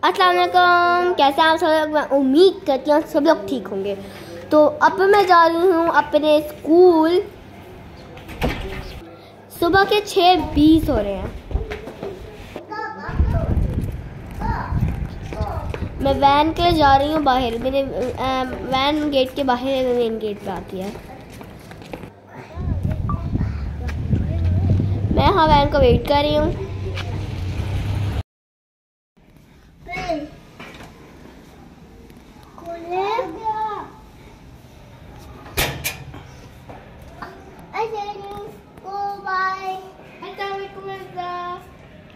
अस्सलाम वालेकुम, कैसे आप सब लोग? मैं उम्मीद करती हूँ सब लोग ठीक होंगे। तो अब मैं जा रही हूँ अपने स्कूल। सुबह के 6:20 हो रहे हैं। मैं वैन के लिए जा रही हूँ बाहर। मेरे वैन गेट के बाहर मेन गेट पे आती है। मैं यहाँ वैन को वेट कर रही हूँ।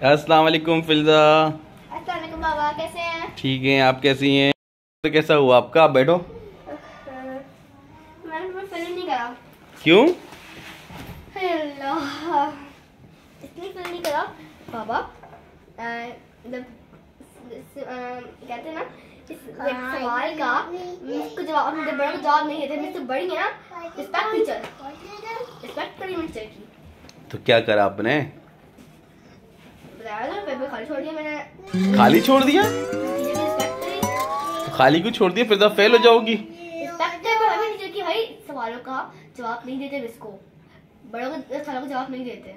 अस्सलाम वालेकुम फिल्जा। अस्सलाम वालेकुम बाबा, कैसे हैं? ठीक हैं, आप कैसी हैं? तो कैसा हुआ आपका? आप बैठो। मैंने फिल्म नहीं करा। क्यों? इसलिए फिल्म नहीं करा बाबा। कहते हैं ना इस सवाल का मुझको जवाब, मुझे बड़ा जवाब नहीं देते। मुझसे बड़ी है ना, रिस्पेक्ट टीचर, रिस्पेक्ट करी टीचर की। तो क्या करा आपने? पेपर खाली छोड़ दिया मैंने। खाली छोड़ दिया? टीचर की रिस्पेक्ट करी। तो खाली क्यों छोड़ दिया? फिर तो फेल हो जाओगी। रिस्पेक्ट है टीचर की भाई। सवालों का जवाब नहीं देते, इसको बड़ों के सवालों का जवाब नहीं देते।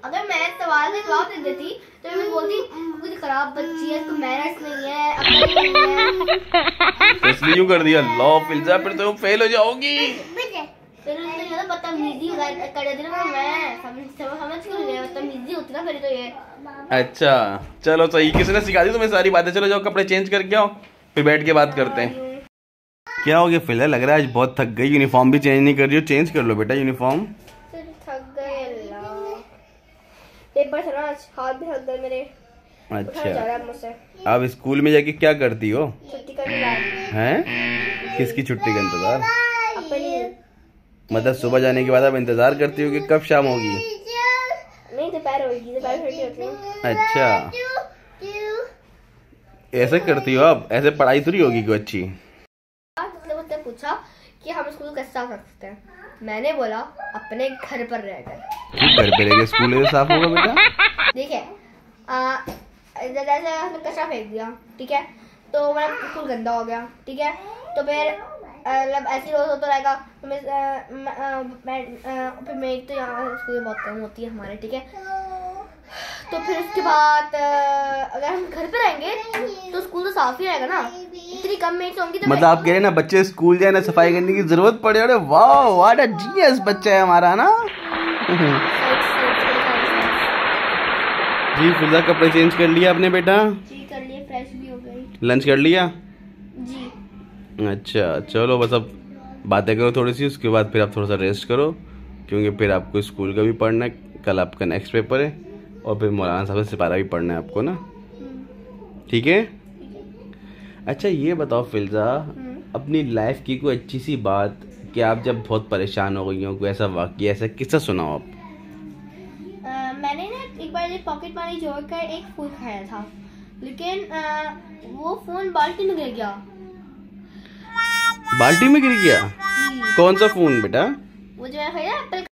अगर मैं सवाल का जवाब दे देती तो मैं बोलती कुछ खराब बच्ची है, इसको मैनर्स नहीं है, अकल नहीं है। इसलिए क्यों कर दिया? लो फिल्जा, फिर तो फेल हो जाओगी। फिर नहीं बदतमीजी कर देती ना। मैं समझ क्यों नहीं? बदतमीजी होती ना फिर तो ये। अच्छा चलो सही। किसने सिखा दी तुम्हें सारी बातें? चलो जाओ कपड़े चेंज करके आओ, फिर बैठ के बात करते हैं। क्या हो गया फिलहाल? लग रहा है आज बहुत थक गई। यूनिफॉर्म भी चेंज नहीं कर रही हो। चेंज कर लो बेटा यूनिफॉर्म। थक गए अल्लाह। पेपर था ना आज, हाथ भी थक गए मेरे। अच्छा अब स्कूल में जाके क्या करती हो? छुट्टी का इंतजार हैं? किसकी छुट्टी का इंतजार? अपनी। मतलब सुबह जाने के बाद आप इंतजार करती हो कि कब शाम होगी? नहीं, दोपहर होगी, दोपहर छुट्टी होती है। अच्छा ऐसे करती हो आप? ऐसे पढ़ाई थोड़ी होगी कोई अच्छी। मुझसे पूछा कि हम स्कूल कैसे साफ रख सकते हैं। मैंने बोला अपने घर पर रहकर। घर पे रहकर स्कूल कैसे साफ होगा बेटा? देखिए जैसे हमने कचरा फेंक दिया, ठीक है, तो मेरा स्कूल गंदा हो गया, ठीक है, तो फिर मतलब ऐसी रोज होता रहेगा। तो फिर मेरी तो यहाँ स्कूल बहुत कम होती है हमारे, ठीक है। तो फिर उसके बाद अगर हम घर पे रहेंगे तो स्कूल तो साफ ही रहेगा ना। इतनी कम मेट्स होंगी तो मतलब आप कह रहे हैं ना बच्चे स्कूल जाए ना सफाई करने की जरूरत पड़े। अरे वाह, व्हाट अ जीनियस बच्चा है हमारा ना। जी फिजा, कपड़े चेंज कर लिया आपने बेटा? जी कर लिए, फ्रेश भी हो गई। लंच कर लिया? जी। अच्छा चलो बस अब बातें करो थोड़ी सी, उसके बाद फिर आप थोड़ा सा रेस्ट करो, क्योंकि फिर आपको स्कूल का भी पढ़ना है। कल आपका नेक्स्ट पेपर है और फिर मौलाना साहब से सिपारा भी पढ़ना है आपको ना। ठीक है? अच्छा ये बताओ फिल्जा, अपनी लाइफ की कोई अच्छी सी बात कि आप जब बहुत परेशान हो गई हो, कोई ऐसा वाकया, ऐसा किस्सा सुनाओ आप। मैंने ना एक बार पॉकेट मनी जोड़कर एक फूल खाया था, लेकिन वो फोन बाल्टी में गिर गया। बाल्टी में गिर गया? कौन सा फोन बेटा? वो जो है ना एप्पल।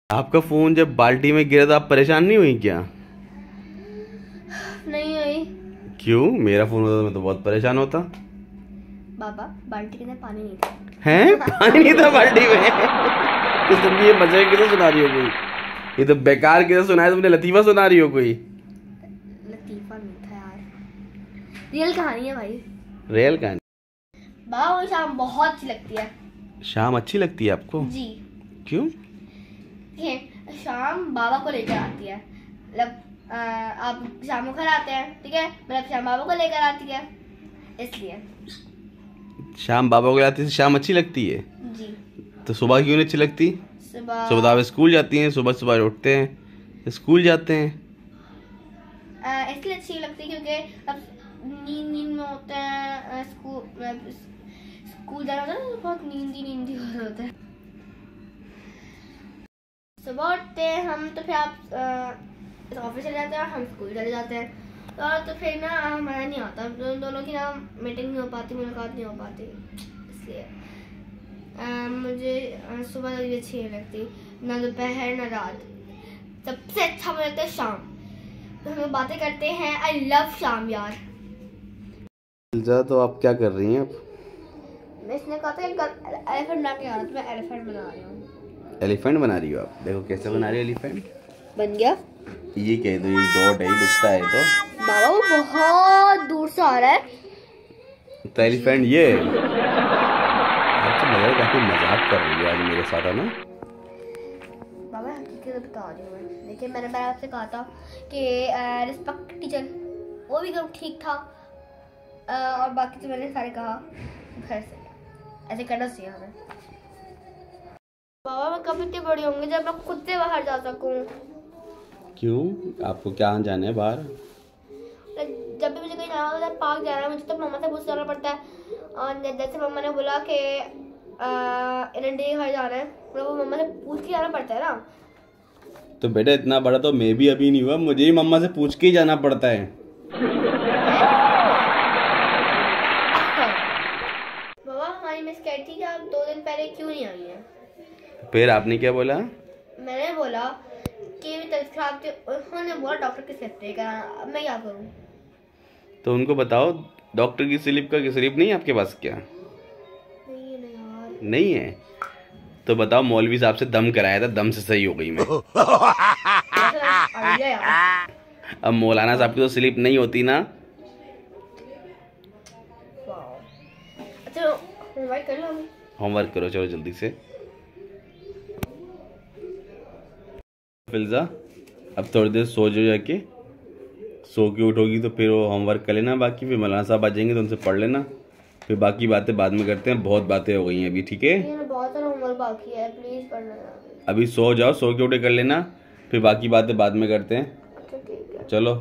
आपका फोन जब बाल्टी में गिरा तो आप परेशान नहीं हुई क्या? नहीं हुई। क्यों? मेरा फोन होता तो मैं तो बहुत परेशान होता। बाबा बाल्टी के अंदर पानी नहीं था। हैं? पानी नहीं था बाल्टी में? तो तुम ये मजे किसे सुना रही हो कोई? ये तो बेकार किसे सुनाया तुमने? लतीफा सुना रही हो कोई? लतीफा नहीं था यार, रियल कहानी है भाई। रियल कहानी? बाबा मुझे शाम बहुत अच्छी लगती है। शाम अच्छी लगती है आपको? जी। क्यों? शाम बाबा को लेकर आती है। मतलब आप शाम को घर आते हैं, ठीक है, मतलब शाम बाबा को लेकर आती है, इसलिए शाम बाबा को आती है। शाम अच्छी लगती है जी। तो सुबह क्यों नहीं अच्छी लगती? सुबह आप स्कूल जाती हैं, सुबह सुबह उठते हैं, स्कूल जाते हैं, इसलिए अच्छी लगती है क्योंकि अब नींद में होते हैं। स्कूल जाना होता है ना, बहुत नींदी होता है। सुबह उठते हैं हम, तो फिर आप ऑफिस चले जाते हैं, हम स्कूल चले जाते हैं। तो फिर ना मज़ा नहीं आता, दोनों की ना मीटिंग नहीं हो पाती, मुलाकात नहीं हो पाती। इसलिए मुझे सुबह भी अच्छी नहीं लगती, ना दोपहर ना रात। सबसे अच्छा मुझे लगता है शाम। हम लोग बातें करते हैं। आई लव शाम यार। फिल्जा तो आप क्या कर रही हैं अब? मैं इसने कहा था एलिफेंट बना के आ रहा था, मैं एलिफेंट बना रही हूँ। एलिफेंट बना रही हो आप? देखो कैसे बना रही हो एलिफेंट। बन गया। ये कह दो, ये डॉट है, डुबता है तो बाबा वो बहुत दूर से आ रहा है। तो एलिफेंट ये अच्छा लग रहा है, काफी मजाक कर रही है आज मेरे साथ, है ना? बाबा हकीकत बता रही हूँ मैं। देखिए मैंने आपसे कहा था कि रिस्पेक्ट टीचर, वो भी एकदम ठीक था। और बाकी तो मैंने सारे कहा घर से ऐसे करना चाहिए हमें। बाबा मैं कब इतनी बड़ी होंगी जब मैं खुद से बाहर जा सकूँ? क्यों, आपको क्या जाना है बाहर? जब भी मुझे कहीं जाना होता है, पार्क जाना है, मुझे तो मम्मा से पूछ जाना पड़ता है। और जैसे मम्मा ने बोला कि एरंडी के घर जाना है, तो वो मम्मा से पूछ के जाना पड़ता है ना। तो बेटा इतना बड़ा तो मैं भी अभी नहीं हुआ, मुझे ही मम्मा से पूछ के ही जाना पड़ता है। बाबा हमारी मिस कहती थी कि आप 2 दिन पहले क्यों नहीं आई हैं? फिर आपने क्या बोला? मैंने बोला कि तबीयत खराब थी, उन्होंने बोला डॉक्टर की स्लिप देगा। अब मैं क्या करूं? तो उनको बताओ डॉक्टर की स्लिप का, स्लिप नहीं है आपके पास क्या? नहीं यार। नहीं है तो बताओ मौलवी साहब से दम कराया था, दम से सही हो गई मैं। अब मौलाना साहब की तो स्लिप नहीं होती ना। अच्छा होमवर्क कर लो। होमवर्क करो चलो जल्दी से। फिल्जा अब थोड़ी देर सो जाओ, जाके सो के उठोगी तो फिर वो होमवर्क कर लेना, बाकी फिर मौलाना साहब आ जाएंगे तो उनसे पढ़ लेना, फिर बाकी बातें बाद में करते हैं। बहुत बातें हो गई हैं अभी, ठीक है? बहुत सारा होमवर्क बाकी है, प्लीज पढ़ना। अभी सो जाओ, सो के उठे कर लेना, फिर बाकी बातें बाद में करते हैं। अच्छा ठीक है। चलो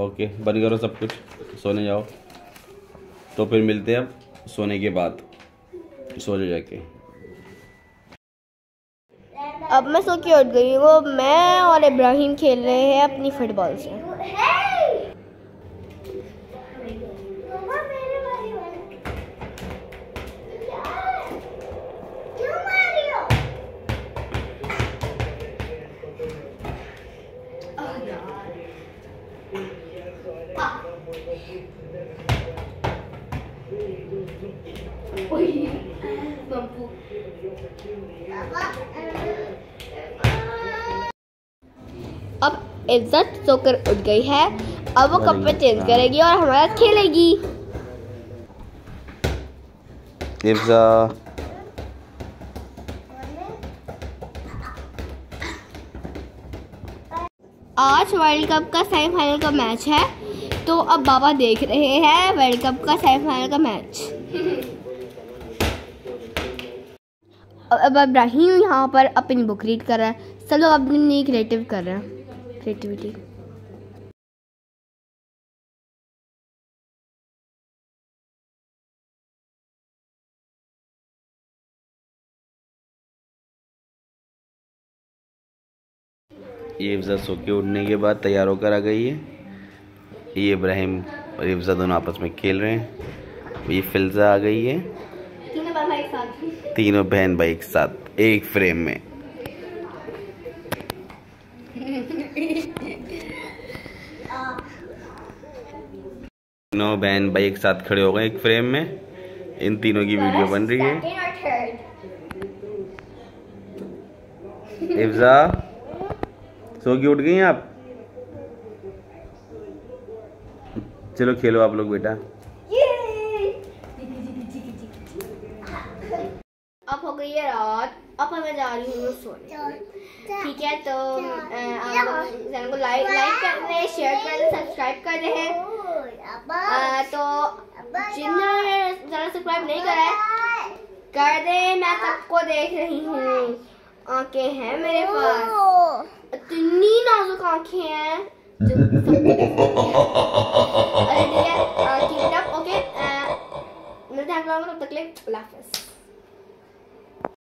ओके, बंद करो सब कुछ, सोने जाओ। तो फिर मिलते हैं अब सोने के बाद, सो जाओ जाके। अब मैं सो के उठ गई हूँ। मैं और इब्राहिम खेल रहे हैं अपनी फुटबॉल से। अब इज्जत सोकर उठ गई है, अब वो कपड़े चेंज करेगी और हमारा खेलेगी। इफ्जा आज वर्ल्ड कप का सेमीफाइनल का मैच है, तो अब बाबा देख रहे हैं वर्ल्ड कप का सेमीफाइनल का मैच। अब इब्राहिम यहाँ पर अपनी बुक रीड कर रहा है। सब लोग अपनी क्रिएटिव कर रहे हैं, क्रिएटिविटी। ये इफ्जा सो के उठने के बाद तैयार होकर आ गई है। ये इब्राहिम और इफ्जा दोनों आपस में खेल रहे हैं। ये फिल्जा आ गई है। तीनों बहन भाई एक साथ एक फ्रेम में। तीनों बहन भाई एक साथ खड़े हो गए एक फ्रेम में। इन तीनों की वीडियो बन रही है। इफ्जा सो के उठ गई हैं आप? चलो खेलो आप लोग बेटा। अब हो गई है रात, अब मैं जा रही हूँ सोने। ठीक है, तो आप चैनल को लाइक कर रहे, शेयर कर रहे, सब्सक्राइब कर रहे हैं। तो जिन्होंने चैनल सब्सक्राइब नहीं करा है कर दे। मैं सबको देख रही हूँ, आंखें हैं मेरे पास, इतनी नाजुक आंखें हैं जो अरे ठीक है, ओके मिलते हैं आप लोगों को, तब तक के लिए अल्लाह हाफ़िज़।